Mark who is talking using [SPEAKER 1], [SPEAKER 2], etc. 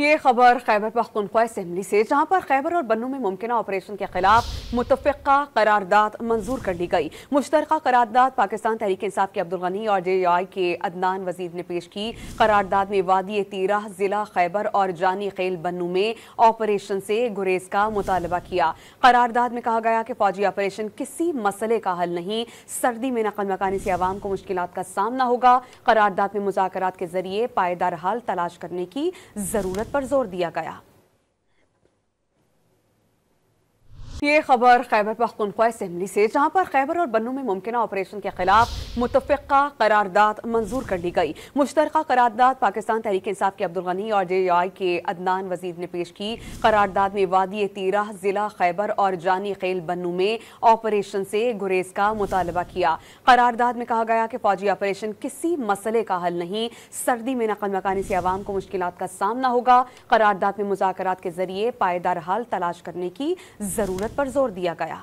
[SPEAKER 1] ये खबर खैबर पख्तूनख्वा असेंबली से, जहां पर खैबर और बन्नू में मुमकिन ऑपरेशन के खिलाफ मुतफ़िक़ा करारदाद मंजूर कर ली गई। मुश्तरका करारदाद पाकिस्तान तहरीक इंसाफ के अब्दुल गनी और JUI के अदनान वजीर ने पेश की। करारदाद में वादी तीरह, जिला खैबर और जानी खेल बन्नू में ऑपरेशन से गुरेज का मुतालबा किया। करारदाद में कहा गया कि फौजी ऑपरेशन किसी मसले का हल नहीं, सर्दी में नकल मकानी से अवाम को मुश्किलात का सामना होगा। करारदाद में मुज़ाकरात के जरिए पायदार हल तलाश करने की जरूरत पर जोर दिया गया। ये खबर खैबर पख्तूनख्वा असेंबली से, जहां पर खैबर और बन्नू में मुमकिन ऑपरेशन के खिलाफ मुतफ़िक़ा करारदाद मंजूर कर ली गई। मुश्तरका करारदाद पाकिस्तान तहरीक इंसाफ के अब्दुल गनी और JUI के अदनान वजीर ने पेश की। करारदाद में वादी तीरह, जिला खैबर और जानी खेल बन्नू में ऑपरेशन से गुरेज का मुतालबा किया। करारदाद में कहा गया कि फौजी ऑपरेशन किसी मसले का हल नहीं, सर्दी में नकल मकानी से अवाम को मुश्किलात का सामना होगा। करारदाद में मुज़ाकरात के जरिए पायदार हल तलाश करने की जरूरत पर जोर दिया गया।